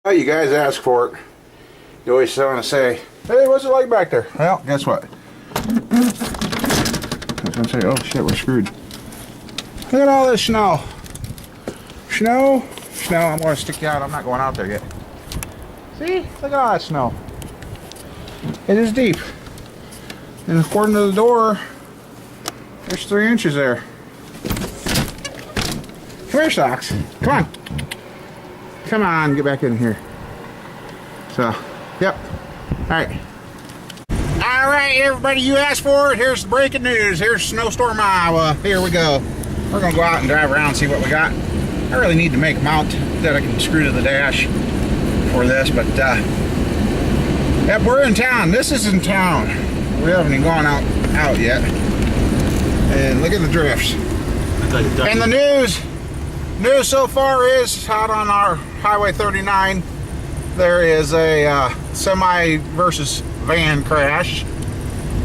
Oh, you guys ask for it. You always want to say, hey, what's it like back there? Well, guess what? I was going to say, oh shit, we're screwed. Look at all this snow. Snow. I'm going to stick you out. I'm not going out there yet. See? Look at all that snow. It is deep. And according to the door, there's 3 inches there. Come here, Socks. Come on. Come on, get back in here. So, yep. Alright. Alright, everybody, you asked for it. Here's the breaking news. Here's Snowstorm, Iowa. Here we go. We're going to go out and drive around and see what we got. I really need to make a mount that I can screw to the dash for this, but, yep, we're in town. This is in town. We haven't even gone out yet. And look at the drifts. And the news so far is out on our Highway 39. There is a semi versus van crash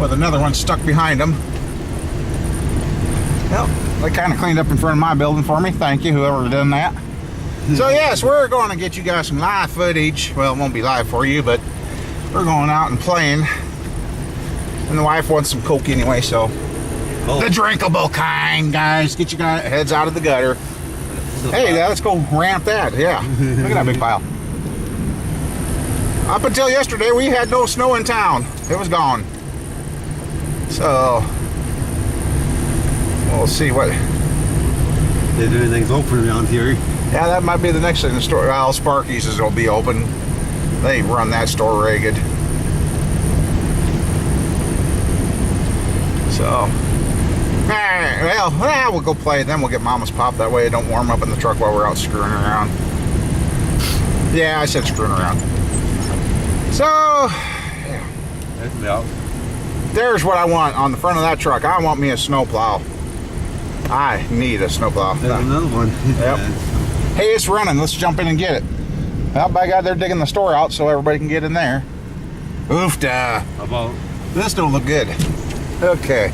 with another one stuck behind them. Well, they kind of cleaned up in front of my building for me. Thank you, whoever done that. So yes, we're going to get you guys some live footage. Well, it won't be live for you, but we're going out and playing. And the wife wants some Coke anyway, so the drinkable kind, guys. Get your heads out of the gutter. Hey, let's go ramp that. Yeah, look at that big pile. Up until yesterday, we had no snow in town. It was gone. So we'll see what. If anything's open around here. Yeah, that might be the next thing. The store, well, Sparky's will be open. They run that store ragged. So. Alright, well, we'll go play, then we'll get Mama's Pop. That way it don't warm up in the truck while we're out screwing around. Yeah, I said screwing around. So, yeah. There's what I want on the front of that truck. I want me a snowplow. I need a snowplow. There's another one. Yep. Hey, it's running. Let's jump in and get it. Well, by God, they're digging the store out so everybody can get in there. Oofda. How about? This don't look good. Okay.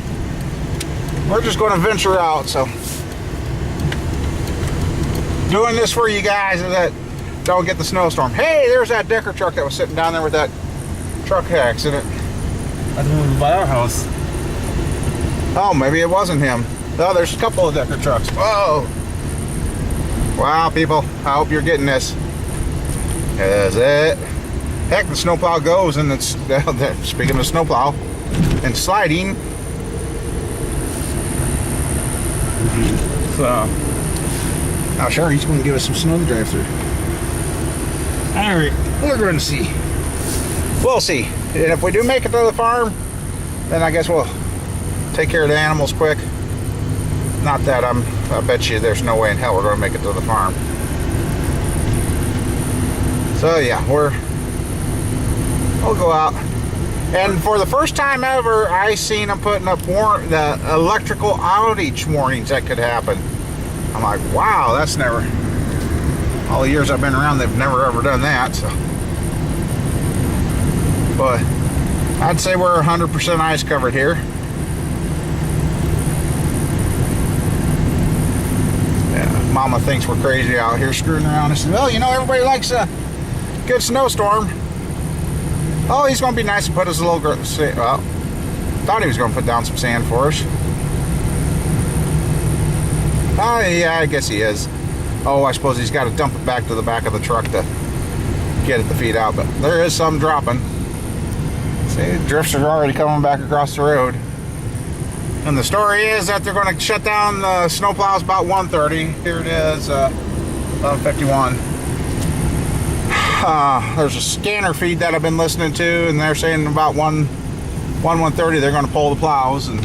We're just going to venture out, so doing this for you guys that don't get the snowstorm. Hey, there's that Decker truck that was sitting down there with that truck accident. That's the one by our house. Oh, maybe it wasn't him. Oh, there's a couple of Decker trucks. Whoa. Wow, people, I hope you're getting this. Is it? Heck, the snowplow goes, and it's, speaking of snowplow and sliding. So, oh sure, he's going to give us some snow to drive through. Alright, we're going to see. We'll see. And if we do make it to the farm, then I guess we'll take care of the animals quick. Not that I bet you there's no way in hell we're going to make it to the farm. So yeah, we'll go out. And for the first time ever, I seen them putting up the electrical outage warnings that could happen. I'm like, wow, that's never, all the years I've been around, they've never ever done that. So, but I'd say we're 100% ice covered here. Yeah, Mama thinks we're crazy out here screwing around. I said, well, you know, everybody likes a good snowstorm. Oh, he's going to be nice and put us a little, well, thought he was going to put down some sand for us. Oh, yeah, I guess he is. Oh, I suppose he's got to dump it back to the back of the truck to get it to feed out, but there is some dropping. See, drifts are already coming back across the road. And the story is that they're going to shut down the snowplows about 1:30. Here it is, 11:51. There's a scanner feed that I've been listening to, and they're saying about 1:30 they're going to pull the plows and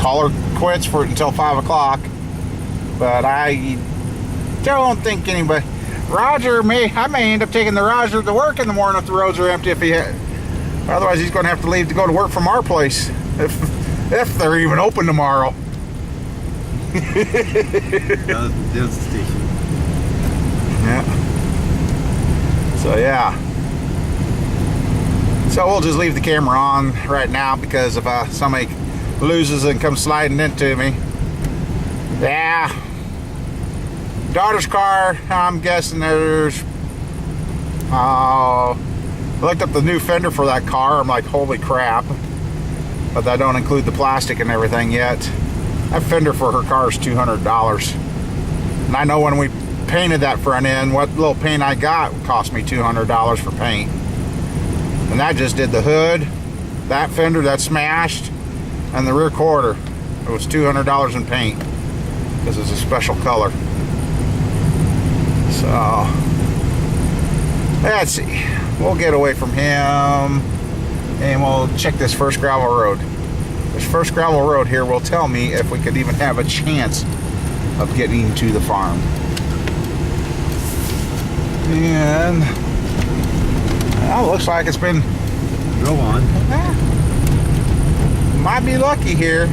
call her quits for until 5 o'clock. But I don't think anybody. I may end up taking the Roger to work in the morning if the roads are empty. Otherwise, he's going to have to leave to go to work from our place if they're even open tomorrow. There's the station. Yeah. So yeah. So we'll just leave the camera on right now because if somebody loses and comes sliding into me, yeah, Daughter's car, I'm guessing there's... I looked up the new fender for that car. I'm like, holy crap. But that don't include the plastic and everything yet. That fender for her car is $200. And I know when we painted that front end, what little paint I got cost me $200 for paint. And that just did the hood, that fender that smashed, and the rear quarter. It was $200 in paint. This is a special color. So, let's see. We'll get away from him and we'll check this first gravel road. This first gravel road here will tell me if we could even have a chance of getting to the farm. And well, looks like it's been... Go on. Might be lucky here.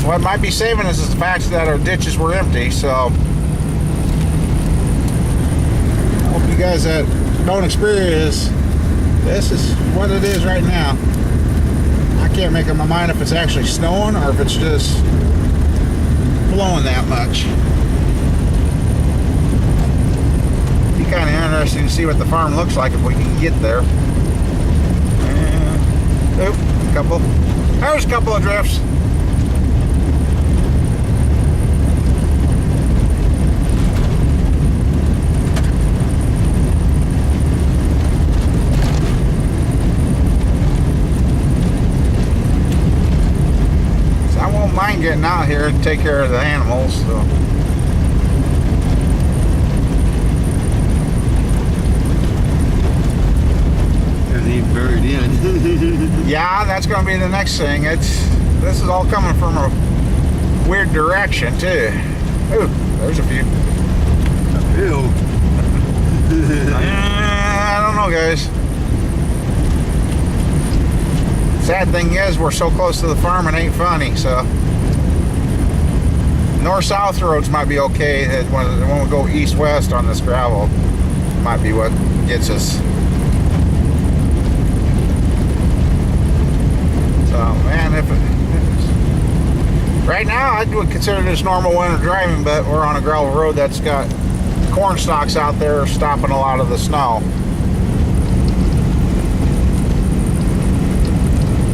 What might be saving us is the fact that our ditches were empty, so I hope you guys that don't experience this is what it is right now. I can't make up my mind if it's actually snowing or if it's just blowing that much. Be kind of interesting to see what the farm looks like if we can get there. And, oop, there's a couple of drifts. Mind getting out here and take care of the animals, so. Everything buried in. Yeah, that's going to be the next thing. This is all coming from a weird direction too. Ooh, there's a few. Ew. I don't know, guys. Sad thing is, we're so close to the farm, it ain't funny, so. North-south roads might be okay. When we go east-west on this gravel, might be what gets us. So, man, right now, I would consider this normal winter driving, but we're on a gravel road that's got corn stalks out there stopping a lot of the snow.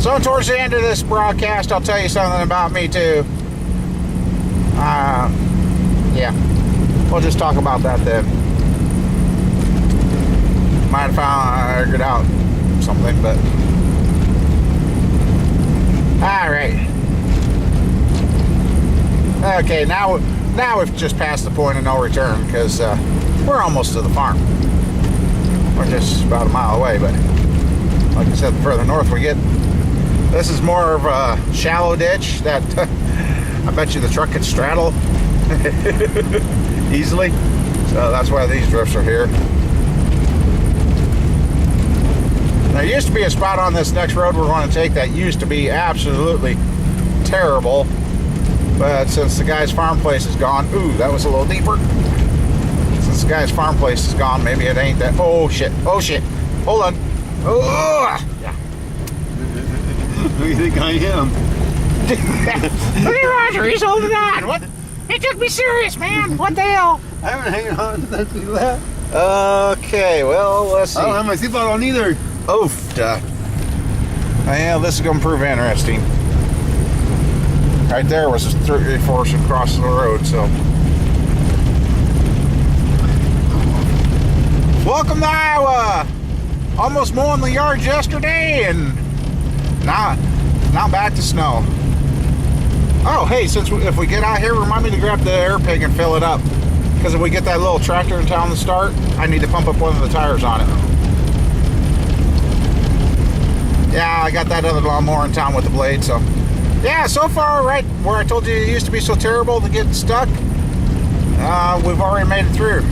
So towards the end of this broadcast, I'll tell you something about me too. Yeah, we'll just talk about that then. Might have I figured out something, but all right. Okay, now we've just passed the point of no return because we're almost to the farm. We're just about a mile away, but like I said, the further north we get. This is more of a shallow ditch that I bet you the truck could straddle easily. So that's why these drifts are here. There used to be a spot on this next road we're going to take that used to be absolutely terrible. But since the guy's farm place is gone, ooh, that was a little deeper. Since the guy's farm place is gone, maybe it ain't that. Oh shit, hold on. Oh, yeah. Who do you think I am? Look at Roger, he's holding on. What? He took me serious, man. What the hell? I've been hanging on since we left. Okay, well, let's see. I don't have my seatbelt on either. Oof. Well, this is going to prove interesting. Right there was a 3/4 across the road, so. Welcome to Iowa. Almost mowing the yards yesterday, and now back to snow. Oh, hey, if we get out here, remind me to grab the air pig and fill it up. Because if we get that little tractor in town to start, I need to pump up one of the tires on it. Yeah, I got that other lawnmower in town with the blade, so. Yeah, so far, right where I told you it used to be so terrible to get stuck, we've already made it through.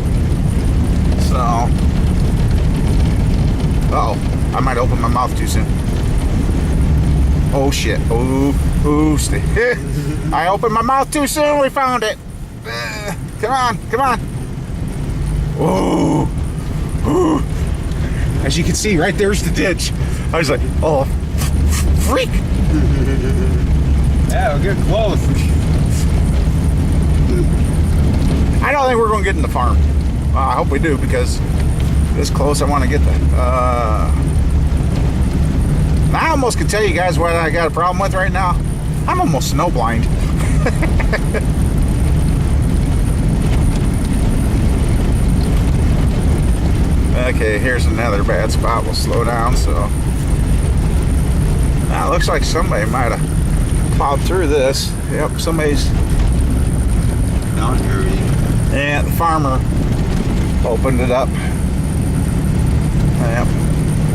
So. Uh-oh, I might open my mouth too soon. Oh shit. Ooh. I opened my mouth too soon. We found it. Come on. Ooh. As you can see, right there's the ditch. I was like, oh, freak. Yeah, we're getting close. I don't think we're going to get in the farm. I hope we do, because this close, I want to get the. I almost could tell you guys what I got a problem with right now. I'm almost snowblind. Okay, here's another bad spot. We'll slow down. So now it looks like somebody might have plowed through this. Yep, somebody's. Down here already. And the farmer opened it up. Yep.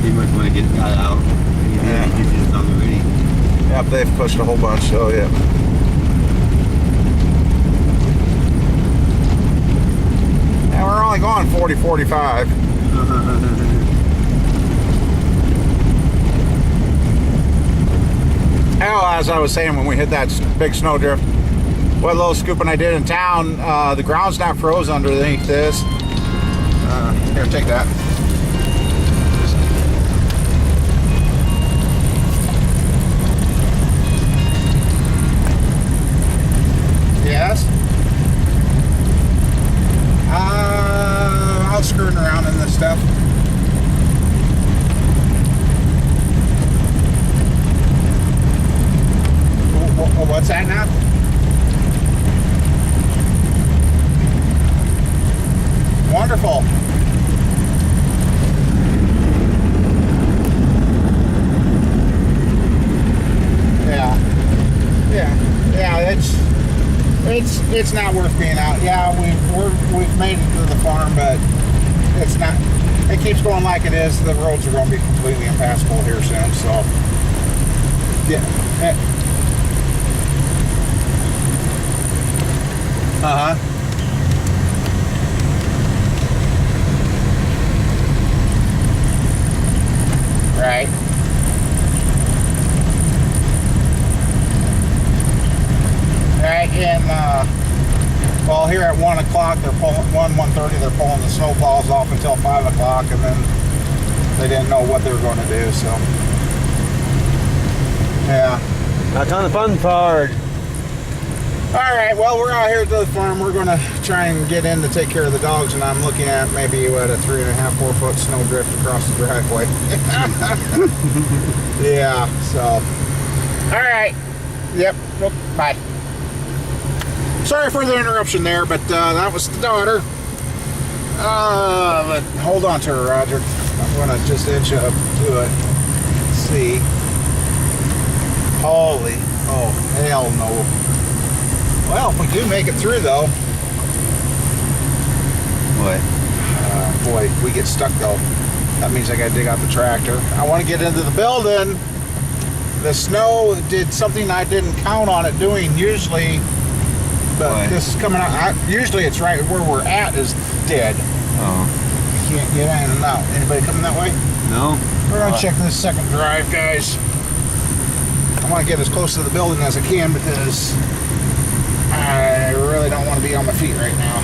He must want to get that out. Yeah. He's just done already. Yep, they've pushed a whole bunch, so yeah. And we're only going 40, 45. Hell, as I was saying when we hit that big snowdrift, what little scooping I did in town, the ground's not froze underneath this. Here, take that. Yes. I was screwing around in this stuff. What's that now? Wonderful. Yeah. It's not worth being out. Yeah, we've made it to the farm, but it's not. It keeps going like it is. The roads are going to be completely impassable here soon. So yeah. Right. Right, and well, here at 1 o'clock, they're pulling 1:30. They're pulling the snowplows off until 5 o'clock, and then they didn't know what they were going to do. So, yeah. That's on the fun part. All right. Well, we're out here at the farm. We're going to try and get in to take care of the dogs, and I'm looking at maybe what, a 3.5, 4 foot snow drift across the driveway. Yeah. So, all right. Yep. Nope. Bye. Sorry for the interruption there, but that was the daughter. But hold on to her, Roger. I'm going to just inch up to it. Let's see. Holy. Oh, hell no. Well, if we do make it through, though. What? Boy, if we get stuck, though, that means I got to dig out the tractor. I want to get into the building. The snow did something I didn't count on it doing usually. But Why? this is coming out. Usually it's right where we're at is dead. Oh. You can't get in and out. Anybody coming that way? No? We're going to check this second drive, guys. I want to get as close to the building as I can because I really don't want to be on my feet right now.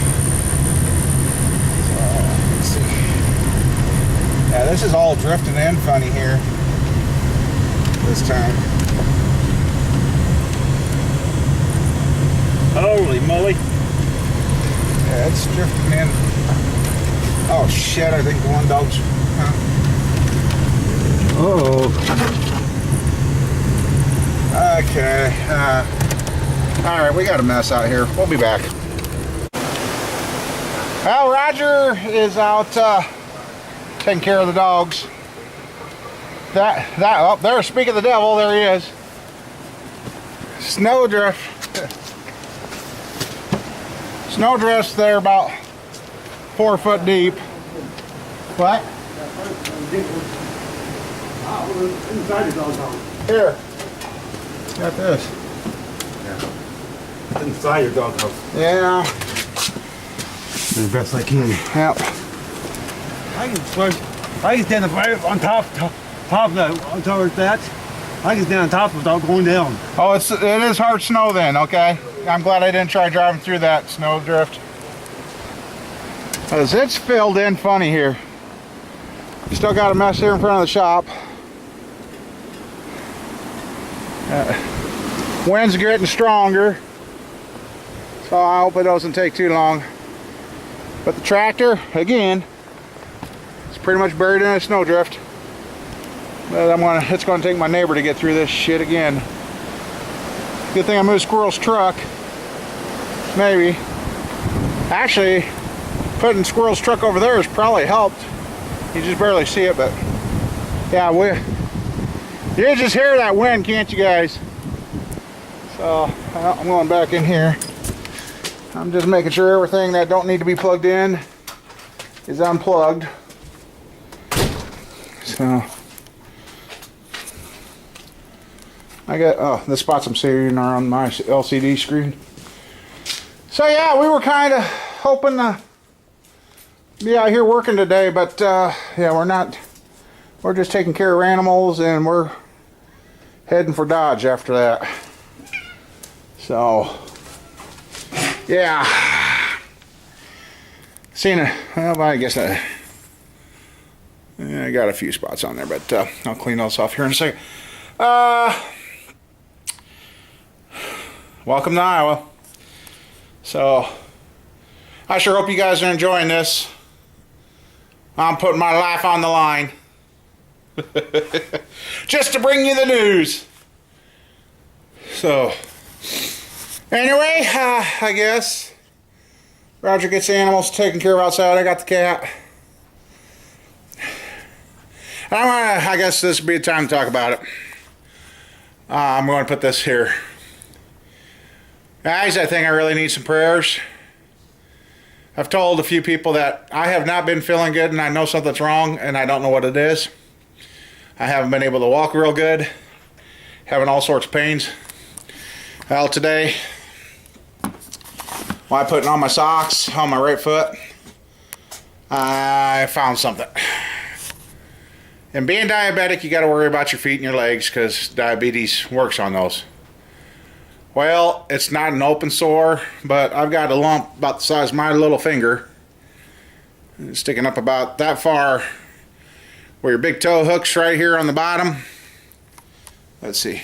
So, let's see. Yeah, this is all drifting in funny here this time. Holy moly. Yeah, it's drifting in. Oh shit, I think the one dog's. Oh. Okay. Alright, we got a mess out here. We'll be back. Well, Roger is out taking care of the dogs. Oh, there, speak of the devil, there he is. Snowdrift. Snowdrifts, they're about 4 foot deep. What? Inside the dog's house. Here. Got this. Yeah. Inside your dog's house. Yeah. Do the best I can. Yep. I can stand on top of that. I can stand on top without going down. Oh, it is hard snow then, okay. I'm glad I didn't try driving through that snow drift. Because it's filled in funny here. Still got a mess here in front of the shop. Wind's getting stronger, so I hope it doesn't take too long. But the tractor, again, it's pretty much buried in a snowdrift. But it's gonna take my neighbor to get through this shit again. Good thing I moved Squirrel's truck. Maybe. Actually, putting Squirrel's truck over there has probably helped. You just barely see it, but yeah, you just hear that wind, can't you guys? So I'm going back in here. I'm just making sure everything that don't need to be plugged in is unplugged. So I got this spots I'm seeing are on my LCD screen. So yeah, we were kind of hoping to be out here working today, but yeah, we're not. We're just taking care of animals, and we're heading for Dodge after that. So yeah, seen it. Well, I guess I got a few spots on there, but I'll clean those off here in a second. Welcome to Iowa. So I sure hope you guys are enjoying this. I'm putting my life on the line just to bring you the news. So anyway, I guess Roger gets the animals taken care of outside. I got the cat. I guess this would be the time to talk about it. I'm going to put this here. Guys, I think I really need some prayers. I've told a few people that I have not been feeling good and I know something's wrong and I don't know what it is. I haven't been able to walk real good. Having all sorts of pains. Well, today, while putting on my socks on my right foot, I found something. And being diabetic, you got to worry about your feet and your legs because diabetes works on those. Well, it's not an open sore, but I've got a lump about the size of my little finger. It's sticking up about that far where your big toe hooks right here on the bottom. Let's see.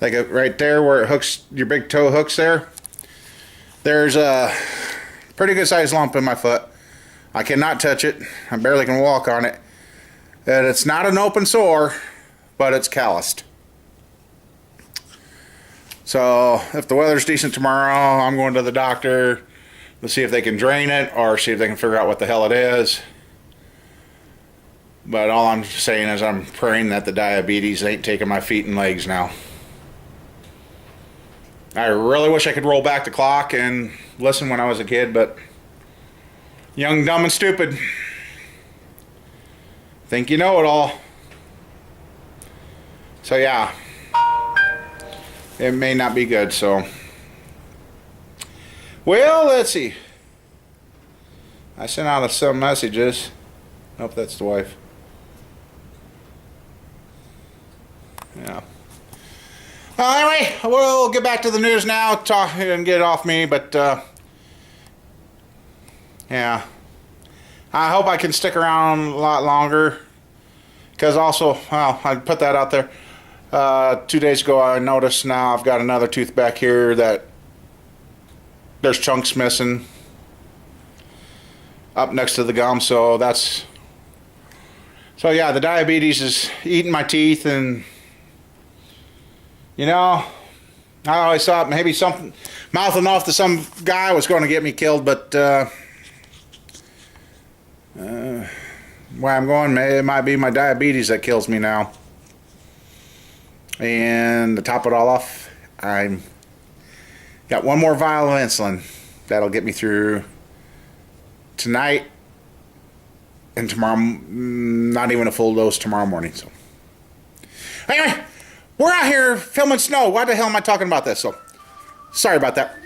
Like right there where it hooks, your big toe hooks there. There's a pretty good sized lump in my foot. I cannot touch it. I barely can walk on it. And it's not an open sore, but it's calloused. So if the weather's decent tomorrow, I'm going to the doctor to see if they can drain it or see if they can figure out what the hell it is. But all I'm saying is I'm praying that the diabetes ain't taking my feet and legs now. I really wish I could roll back the clock and listen when I was a kid, but young, dumb, and stupid. Think you know it all. So yeah. It may not be good, so. Well, let's see. I sent out some messages. Hope that's the wife. Yeah. Anyway, we'll get back to the news now. Talk and get it off me, but yeah. I hope I can stick around a lot longer. Because also, well, I put that out there. 2 days ago I noticed now I've got another tooth back here that there's chunks missing up next to the gum, so that's, so yeah, the diabetes is eating my teeth, and you know, I always thought maybe something mouthing off to some guy was going to get me killed, but where I'm going, it might be my diabetes that kills me now. And to top it all off, I got one more vial of insulin that'll get me through tonight and tomorrow, not even a full dose tomorrow morning. So anyway, we're out here filming snow. Why the hell am I talking about this? So sorry about that.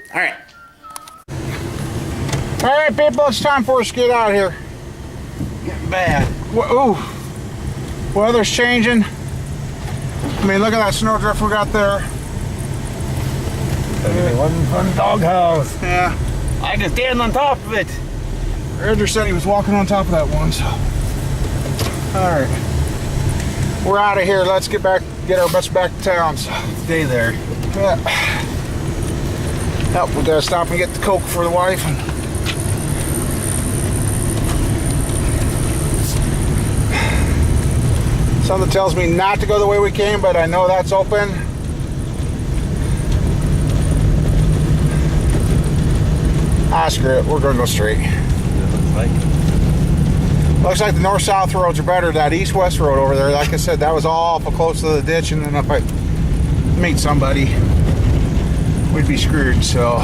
All right, people, it's time for us to get out of here. Getting bad. Ooh, weather's changing. I mean, look at that snowdrift we got there. One doghouse. Yeah. I can stand on top of it. Roger said he was walking on top of that one, so. All right. We're out of here. Let's get our butts back to town. So. Stay there. Yeah. Help, we gotta stop and get the Coke for the wife. Something tells me not to go the way we came, but I know that's open. Ah, screw it. We're gonna go straight. Looks like the north-south roads are better. That east-west road over there, like I said, that was all awful close to the ditch, and then if I meet somebody, we'd be screwed. So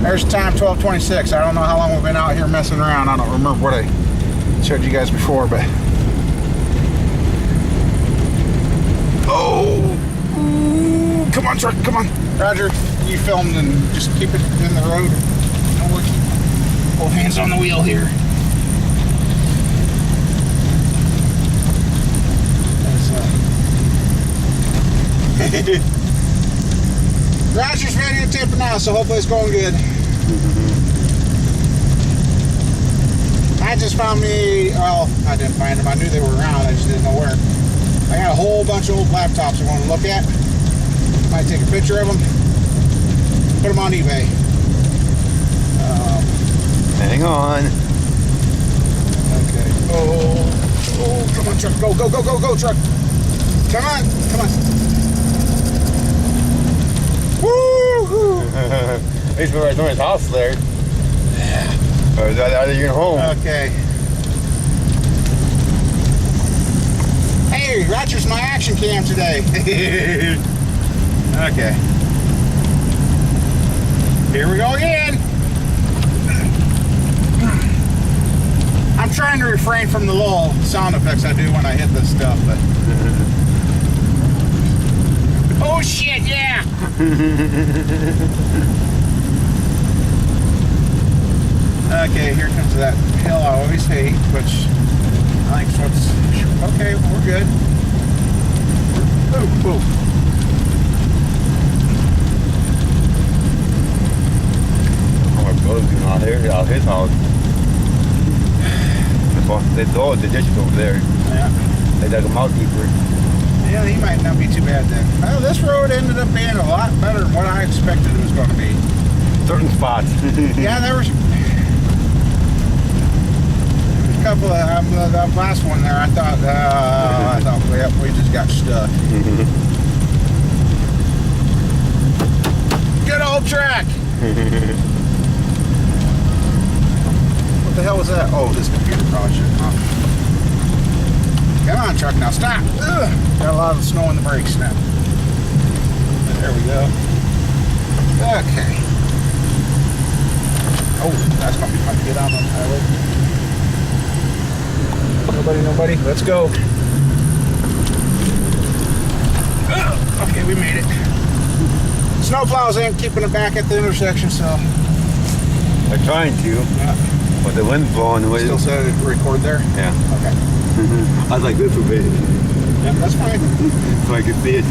there's time, 12:26. I don't know how long we've been out here messing around. I don't remember what I showed you guys before, but ooh, come on, truck, come on. Roger, you filmed and just keep it in the road. And we'll keep both hands on the wheel here. Roger's ready to tip now, so hopefully it's going good. I just found me, well, I didn't find them. I knew they were around, I just didn't know where. I got a whole bunch of old laptops I want to look at. Might take a picture of them, put them on eBay. Hang on. Okay. Oh, come on, truck. Go, go, go, go, go, truck. Come on, come on. Woo-hoo! At least we're at someone's house there. Yeah. Or is that out of your home? Okay. Hey, Roger's my action cam today. Okay. Here we go again. I'm trying to refrain from the little sound effects I do when I hit this stuff, but oh shit, yeah! Okay, here comes that hill I always hate, which I think is what's... Okay, we're good. Ooh, ooh. Oh, my brother's doing out here, out his house. The ditch is over there. Yeah. They dug him out deeper. Yeah, he might not be too bad then. Well, this road ended up being a lot better than what I expected it was going to be. Certain spots. Yeah, there was a couple of that last one there. I thought, yep, we just got stuck. Good old track. What the hell was that? Oh, this computer probably shouldn't off. Come on, truck, now stop. Ugh. Got a lot of snow in the brakes now. There we go. Okay. Oh, that's gonna be fun to get on the highway. Nobody. Let's go. Okay, we made it. Snowplows ain't keeping it back at the intersection, so. They're trying to, Yeah. but the wind's blowing the way. Still set it to record there? Yeah. Okay. I was like this a bit, Yeah, that's fine. so I could see it.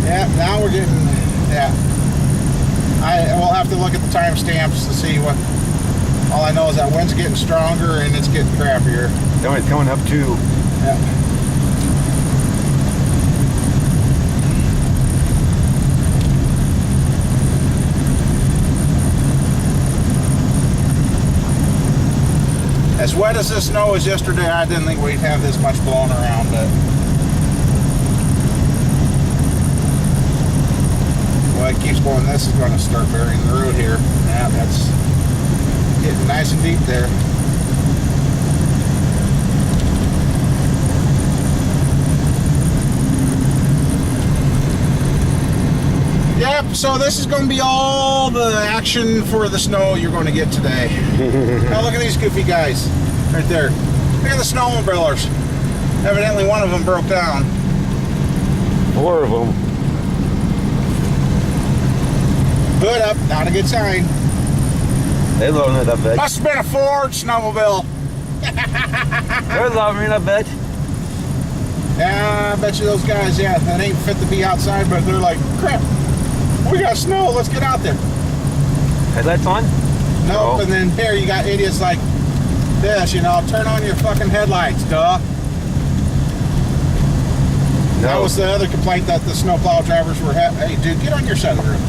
Yeah, now we're getting, yeah. We'll have to look at the timestamps to see what, all I know is that wind's getting stronger and it's getting crappier. It's coming up too. Yeah. As wet as this snow was yesterday, I didn't think we'd have this much blowing around, but well, it keeps going. This is going to start burying the road here. Yeah, that's getting nice and deep there. Yep, so this is going to be all the action for the snow you're going to get today. Now look at these goofy guys right there. Look at the snowmobilers. Evidently one of them broke down. 4 of them. Hood up, not a good sign. They loving it, I bet. Must have been a Ford snowmobile. They're loving it, I bet. Yeah, I bet you those guys, yeah, that ain't fit to be outside, but they're like, crap, we got snow, let's get out there. Headlights on? Nope, Oh. and then here you got idiots like this, you know, turn on your fucking headlights, duh. That was the other complaint that the snowplow drivers were having. Hey, dude, get on your side of the road.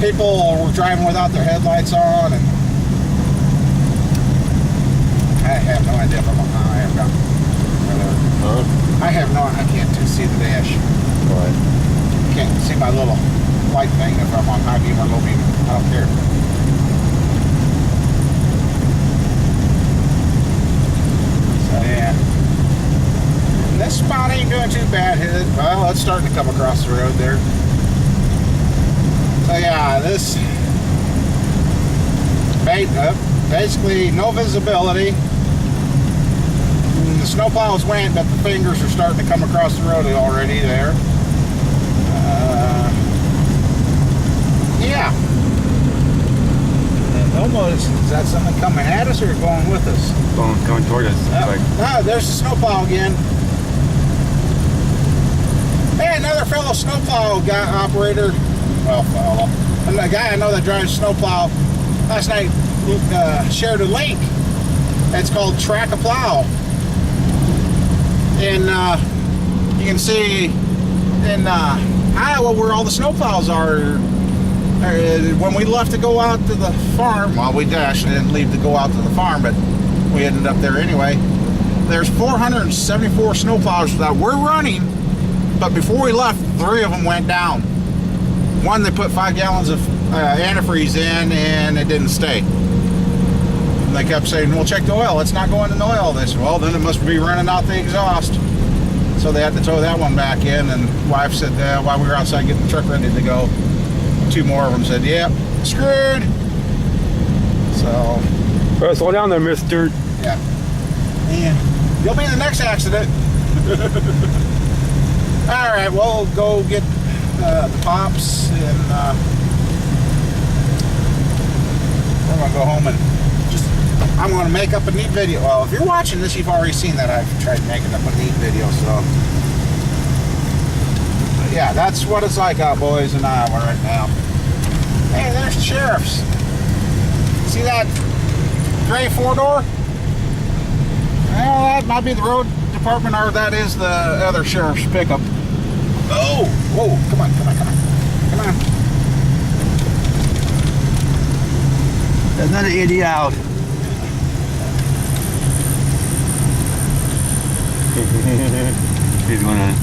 People were driving without their headlights on, and I have no idea if I'm on. I have got. I have no. I can't see the dash. What? Can't see my little light thing if I'm on high beam or low beam. I don't care. So yeah. And this spot ain't doing too bad. Well, it's starting to come across the road there. So yeah, this basically no visibility. The snowplows went, but the fingers are starting to come across the road already there. Yeah. Almost, is that something coming at us or going with us? Going toward us. No, there's the snowplow again. Hey, another fellow snowplow guy operator. Well, fellow. And the guy I know that drives snowplow last night shared a link. It's called Track a Plow. And you can see in Iowa where all the snowplows are. When we left to go out to the farm, well, we actually didn't leave to go out to the farm, but we ended up there anyway. There's 474 snowplows that were running, but before we left, 3 of them went down. One, they put 5 gallons of antifreeze in, and it didn't stay. And they kept saying, well, check the oil. It's not going in the oil. They said, well, then it must be running out the exhaust. So they had to tow that one back in, and wife said, while we were outside getting the truck ready to go, 2 more of them said, yep, screwed. So. Well, slow down there, mister. Yeah. Yeah. You'll be in the next accident. All right, we'll go get the pops, and we're going to go home and I'm going to make up a neat video. Well, if you're watching this, you've already seen that I've tried making up a neat video, so. But yeah, that's what it's like out, boys, in Iowa right now. Hey, there's the sheriff's. See that gray 4-door? Well, that might be the road department, or that is the other sheriff's pickup. Oh, whoa, come on. Come on. There's another idiot out. He's gonna.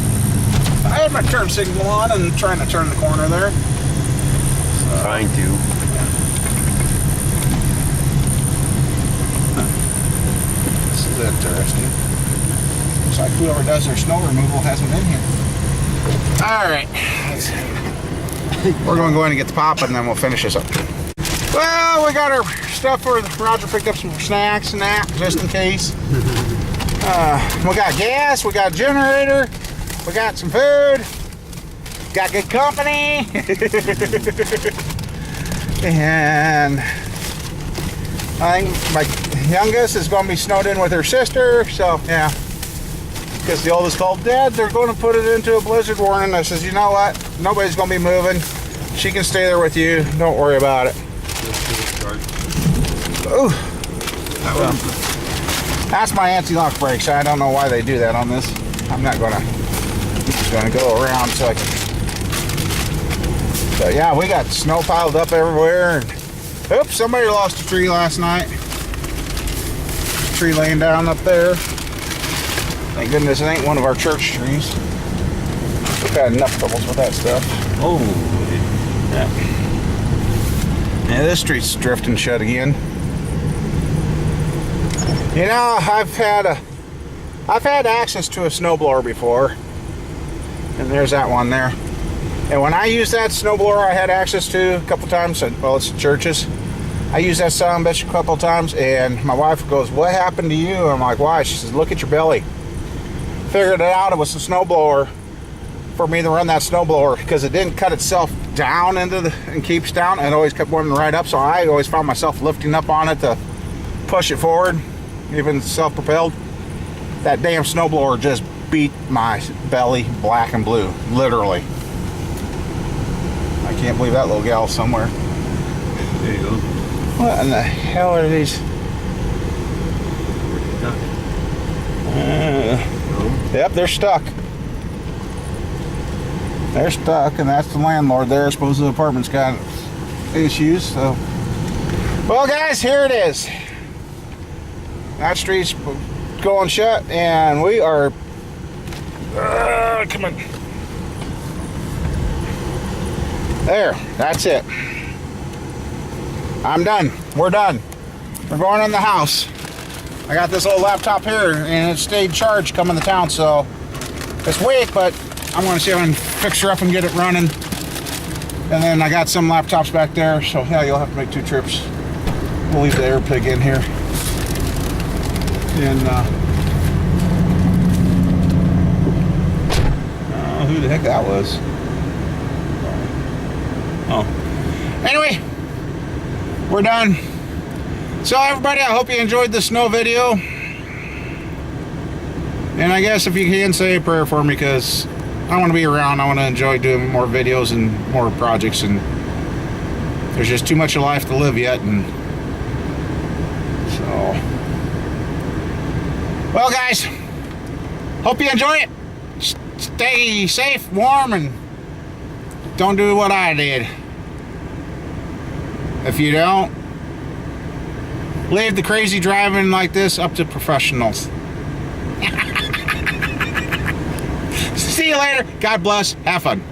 I had my turn signal on and trying to turn the corner there. Trying to. This is interesting. Looks like whoever does their snow removal hasn't been here. Alright. We're going to go in and get the pop, and then we'll finish this up. Well, we got our stuff for Roger picked up some snacks and that, just in case. We got gas, we got a generator, we got some food, got good company. And I think my youngest is going to be snowed in with her sister, so yeah. Because the oldest called, Dad, they're going to put it into a blizzard warning. I says, you know what? Nobody's going to be moving. She can stay there with you. Don't worry about it. Ooh. Well, that's my anti-lock brakes. I don't know why they do that on this. I'm not going to. I'm just going to go around so I can. So yeah, we got snow piled up everywhere. And, oops, somebody lost a tree last night. Tree laying down up there. Thank goodness it ain't one of our church trees. We've had enough troubles with that stuff. Oh. Yeah. Yeah, this street's drifting shut again. You know, I've had access to a snowblower before. And there's that one there. And when I used that snowblower I had access to a couple times, well, it's churches. I used that son of a bitch a couple times, and my wife goes, what happened to you? I'm like, why? She says, look at your belly. Figured it out, it was a snowblower for me to run that snowblower because it didn't cut itself down and keeps down, and it always kept running right up, so I always found myself lifting up on it to push it forward, even self-propelled. That damn snowblower just beat my belly black and blue, literally. I can't believe that little gal's somewhere. There you go. What in the hell are these? Yep, they're stuck. They're stuck, and that's the landlord there. I suppose the apartment's got issues, so. Well, guys, here it is. That street's going shut, and we are. Come on. There, that's it. I'm done. We're done. We're going in the house. I got this old laptop here, and it stayed charged coming to town, so it's weak, but I'm going to see if I can fix her up and get it running. And then I got some laptops back there, so yeah, you'll have to make 2 trips. We'll leave the air pig in here. And, who the heck that was? Oh. Anyway, we're done. So everybody, I hope you enjoyed the snow video. And I guess if you can, say a prayer for me, because I want to be around. I want to enjoy doing more videos and more projects, and there's just too much of life to live yet. And so, well, guys, hope you enjoy it. Stay safe, warm, and don't do what I did. If you don't, leave the crazy driving like this up to professionals. See you later. God bless. Have fun.